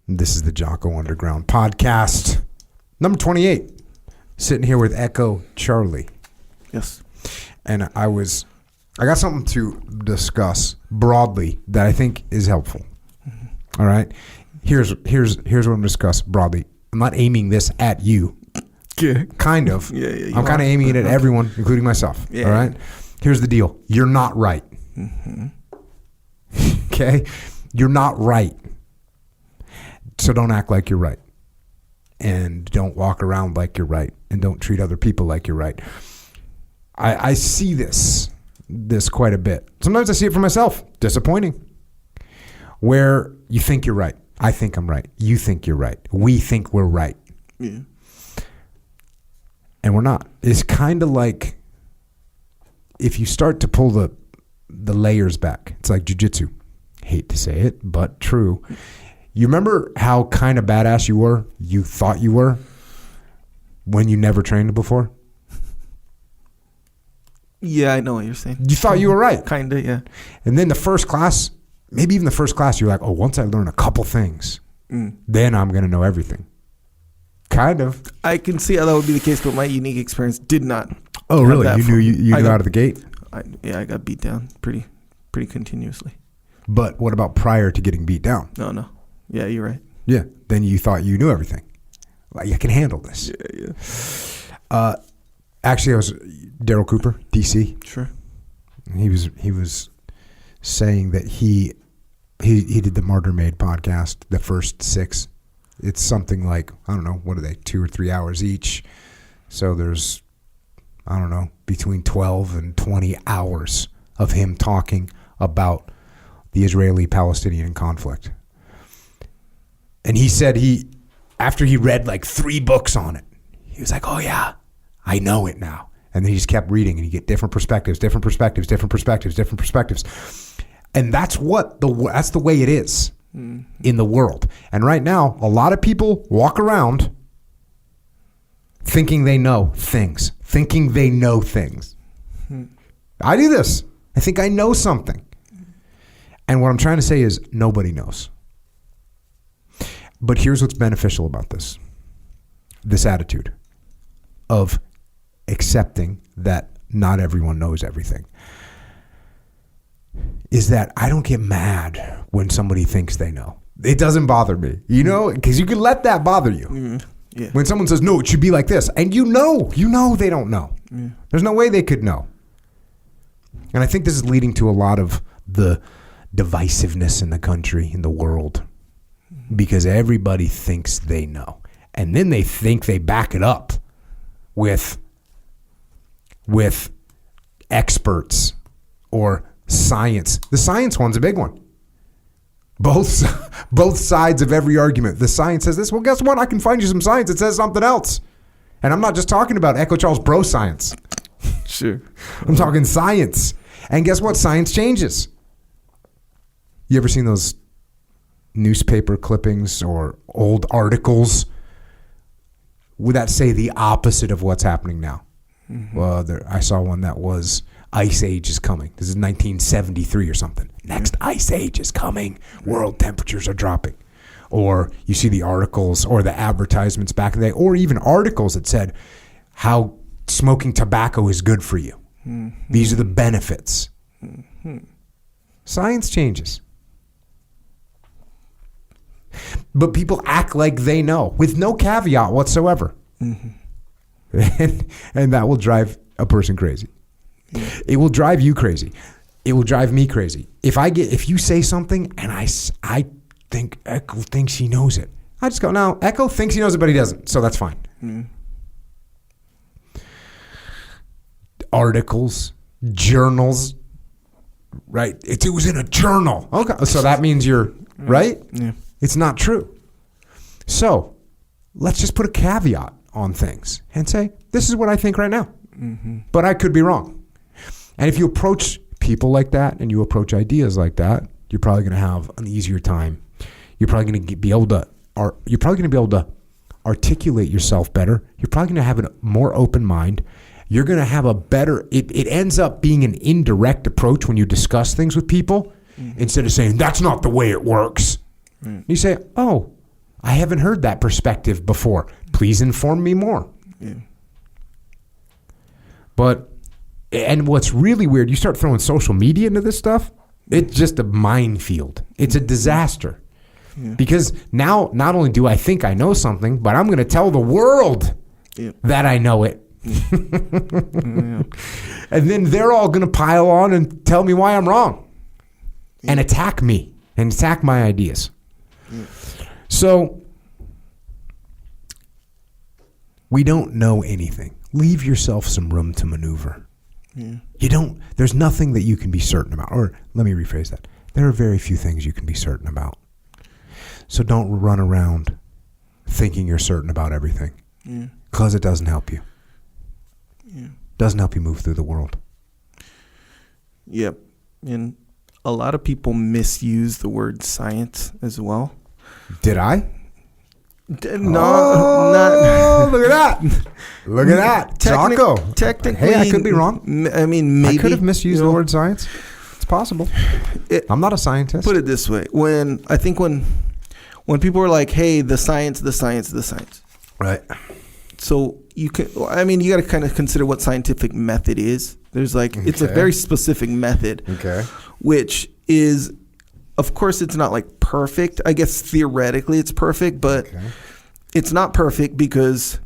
This is the Jocko Underground podcast, number 28. Sitting here with Echo Charlie. Yes. And I got something to discuss broadly that I think is helpful. Mm-hmm. All right. Here's what I'm going to discuss broadly. I'm not aiming this at you. Yeah. Kind of. Yeah. I'm kind of aiming it at everyone, including myself. Yeah. All right. Here's the deal. You're not right. Mm-hmm. Okay? You're not right. So don't act like you're right. And don't walk around like you're right. And don't treat other people like you're right. I see this quite a bit. Sometimes I see it for myself. Disappointing. Where you think you're right. I think I'm right. You think you're right. We think we're right. Yeah. And we're not. It's kind of like if you start to pull the layers back. It's like jiu-jitsu. Hate to say it, but true. You remember how kind of badass you thought you were, when you never trained before? Yeah, I know what you're saying. You thought you were right. Kind of, yeah. And then the first class, maybe even the first class, you're like, oh, once I learn a couple things, then I'm going to know everything. Kind of. I can see how that would be the case, but my unique experience did not. Oh, really? You knew out of the gate? I got beat down pretty continuously. But what about prior to getting beat down? No. Yeah, you're right. Yeah. Then you thought you knew everything. Like, I can handle this. Yeah. Actually, I was Daryl Cooper, DC. Sure. He was saying that he did the Martyr Made podcast, the first 6. It's something like, I don't know, what are they, 2 or 3 hours each. So there's, I don't know, between 12 and 20 hours of him talking about the Israeli-Palestinian conflict. And he said after he read like 3 books on it, he was like, oh yeah, I know it now. And then he just kept reading and you get different perspectives. And that's that's the way it is in the world. And right now, a lot of people walk around thinking they know things. I do this. I think I know something. And what I'm trying to say is nobody knows. But here's what's beneficial about this attitude of accepting that not everyone knows everything, is that I don't get mad when somebody thinks they know. It doesn't bother me, because you can let that bother you. Yeah. When someone says, no, it should be like this, and you know they don't know. Yeah. There's no way they could know. And I think this is leading to a lot of the divisiveness in the country, in the world, because everybody thinks they know. And then they think they back it up with experts or science. The science one's a big one. Both sides of every argument. The science says this. Well, guess what? I can find you some science that says something else. And I'm not just talking about Echo Charles bro science. Sure. I'm talking science. And guess what? Science changes. You ever seen those newspaper clippings or old articles? Would that say the opposite of what's happening now? Mm-hmm. Well, I saw one that was Ice Age is coming. This is 1973 or something. Next Ice Age is coming. World temperatures are dropping. Or you see the articles or the advertisements back in the day, or even articles that said how smoking tobacco is good for you. Mm-hmm. These are the benefits. Mm-hmm. Science changes. But people act like they know with no caveat whatsoever. Mm-hmm. And that will drive a person crazy. Yeah. It will drive you crazy. It will drive me crazy. If you say something and I think Echo thinks he knows it, I just go, no, Echo thinks he knows it, but he doesn't. So that's fine. Mm. Articles, journals, right? It was in a journal. Okay, so that means you're right? Yeah. It's not true. So let's just put a caveat on things and say, this is what I think right now. Mm-hmm. But I could be wrong. And if you approach people like that and you approach ideas like that, you're probably going to have an easier time. You're probably going to be able to articulate yourself better. You're probably going to have a more open mind. You're going to have a better, it ends up being an indirect approach when you discuss things with people, instead of saying, that's not the way it works. You say, oh, I haven't heard that perspective before. Please inform me more. Yeah. And what's really weird, you start throwing social media into this stuff, it's just a minefield. It's a disaster. Yeah. Because now, not only do I think I know something, but I'm going to tell the world that I know it. And then they're all going to pile on and tell me why I'm wrong and attack me and attack my ideas. So we don't know anything. Leave yourself some room to maneuver. There's nothing that you can be certain about. Or let me rephrase that. There are very few things you can be certain about. So don't run around thinking you're certain about everything. Because it doesn't help you. Doesn't help you move through the world. Yep. And a lot of people misuse the word science as well. Did I? No, look at that. Look at that. Jocko. Technically. Hey, I could be wrong. I mean, maybe. I could have misused the word science. It's possible. I'm not a scientist. Put it this way. When people are like, hey, the science. Right. So you got to kind of consider what scientific method is. There's it's a very specific method. Okay. Which is, of course, it's not like perfect. I guess theoretically it's perfect, but it's not perfect because.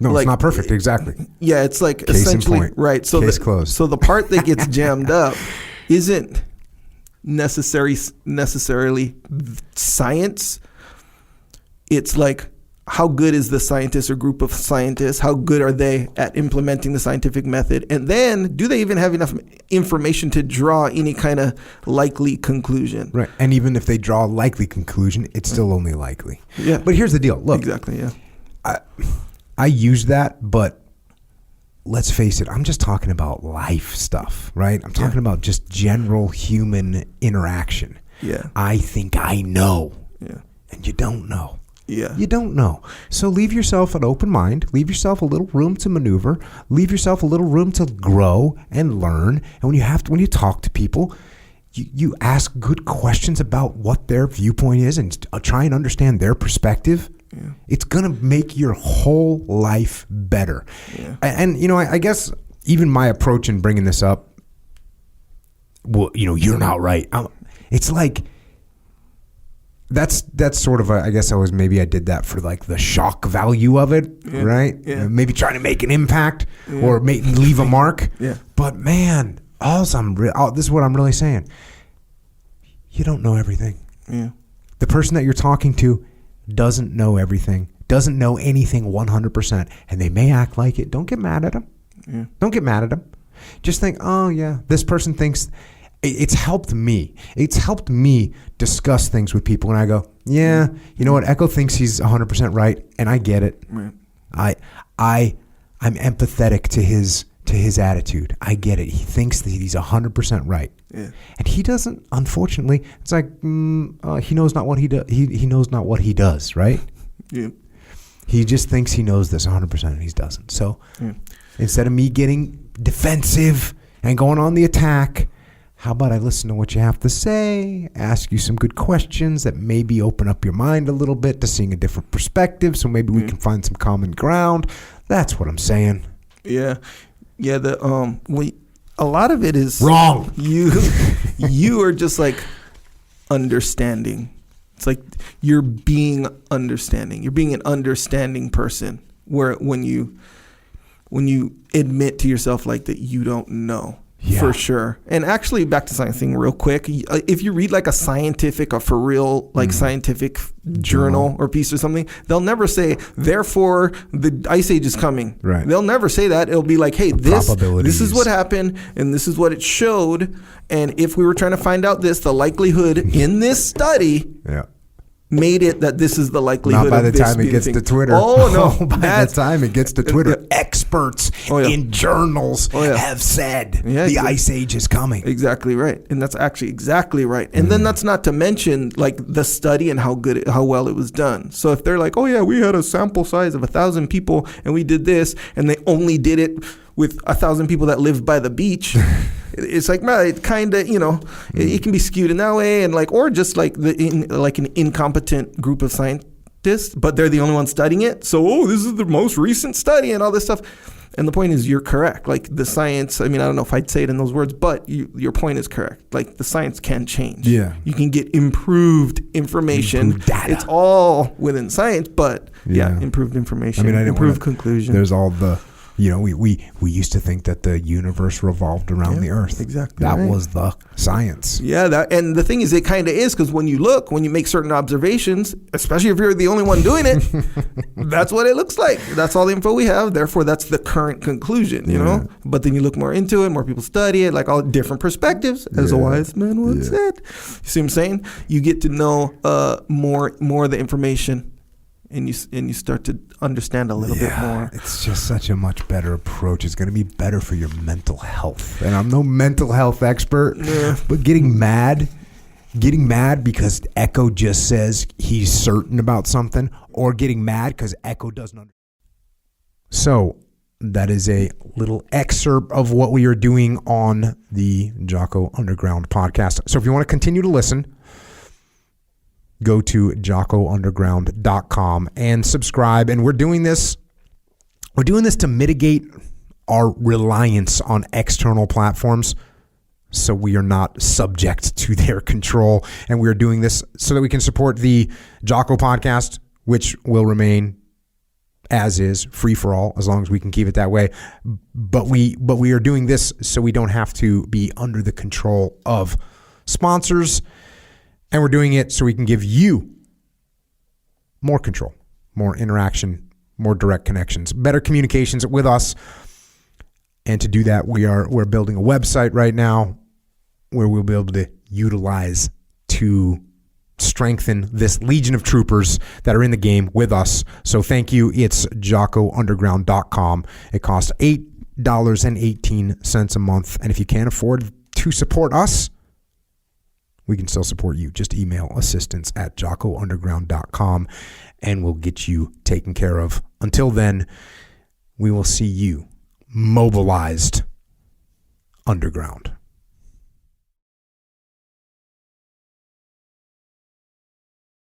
No, it's not perfect. Exactly. Yeah, it's like Case essentially in point. right. So Case closed. So the part that gets jammed up isn't necessarily science. It's like, how good is the scientist or group of scientists? How good are they at implementing the scientific method? And then, do they even have enough information to draw any kind of likely conclusion? Right. And even if they draw a likely conclusion, it's still only likely. Yeah. But here's the deal. Look. Exactly, yeah. I use that, but let's face it, I'm just talking about life stuff, right? I'm talking about just general human interaction. Yeah. I think I know. Yeah. And you don't know. Yeah. You don't know. So leave yourself an open mind. Leave yourself a little room to maneuver. Leave yourself a little room to grow and learn. And when you talk to people, you ask good questions about what their viewpoint is and try and understand their perspective. Yeah. It's going to make your whole life better. Yeah. And I guess even my approach in bringing this up, well, you're not right. It's like, that's sort of I did that for like the shock value of it, right? Yeah. Maybe trying to make an impact or leave a mark. Yeah. But man, this is what I'm really saying. You don't know everything. Yeah. The person that you're talking to doesn't know everything, doesn't know anything 100%, and they may act like it. Don't get mad at them. Yeah. Don't get mad at them. Just think, oh yeah, this person thinks. It's helped me. It's helped me discuss things with people, and I go, yeah, you know what? Echo thinks he's 100% right, and I get it. Right. I'm empathetic to his attitude. I get it. He thinks that he's 100% right, and he doesn't. Unfortunately, it's like he knows not what he does. He knows not what he does. Right? Yeah. He just thinks he knows this 100%, and he doesn't. So instead of me getting defensive and going on the attack, how about I listen to what you have to say, ask you some good questions that maybe open up your mind a little bit to seeing a different perspective, so maybe we can find some common ground. That's what I'm saying. Yeah. Yeah, a lot of it is wrong. You are just like understanding. It's like you're being understanding. You're being an understanding person where when you admit to yourself like that you don't know. Yeah. For sure. And actually, back to science thing real quick. If you read like a scientific or for real scientific journal or piece or something, they'll never say, therefore, the ice age is coming. Right. They'll never say that. It'll be like, hey, this is what happened and this is what it showed. And if we were trying to find out the likelihood in this study made it that this is the likelihood. Not by the time it gets to Twitter. Oh, no. By the time it gets to Twitter, experts in journls have said the ice age is coming. Exactly right. And that's actually exactly right. And then that's not to mention like the study and how well it was done. So if they're like, oh yeah, we had a sample size of 1,000 people and we did this and they only did it with 1,000 people that lived by the beach. It's like, well, it kind of, it can be skewed in that way, and like, or just like an incompetent group of but they're the only ones studying it. So, this is the most recent study and all this stuff. And the point is, you're correct. Like the science, I mean, I don't know if I'd say it in those words, but your point is correct. Like the science can change. Yeah. You can get improved information. Improved data. It's all within science, but improved information, improved conclusion. There's all the, we used to think that the universe revolved around the earth. Exactly. That was the science. Yeah. And the thing is, it kind of is, because when you make certain observations, especially if you're the only one doing it, that's what it looks like. That's all the info we have. Therefore, that's the current conclusion, you know? But then you look more into it, more people study it, like all different perspectives, as a wise man once said. You see what I'm saying? You get to know more of the information. And you start to understand a little bit more. It's just such a much better approach. It's going to be better for your mental health. And I'm no mental health expert, but getting mad because Echo just says he's certain about something, or getting mad because Echo doesn't understand. So that is a little excerpt of what we are doing on the Jocko Underground podcast. So if you want to continue to listen, go to jockounderground.com and subscribe. And we're doing this to mitigate our reliance on external platforms, so we are not subject to their control. And we are doing this so that we can support the Jocko podcast, which will remain as is, free for all, as long as we can keep it that way. But we are doing this so we don't have to be under the control of sponsors. And we're doing it so we can give you more control, more interaction, more direct connections, better communications with us. And to do that, we're building a website right now where we'll be able to utilize to strengthen this legion of troopers that are in the game with us. So thank you. It's jockounderground.com. It costs $8.18 a month. And if you can't afford to support us, we can still support you. Just email assistance@jockounderground.com and we'll get you taken care of. Until then, we will see you mobilized underground.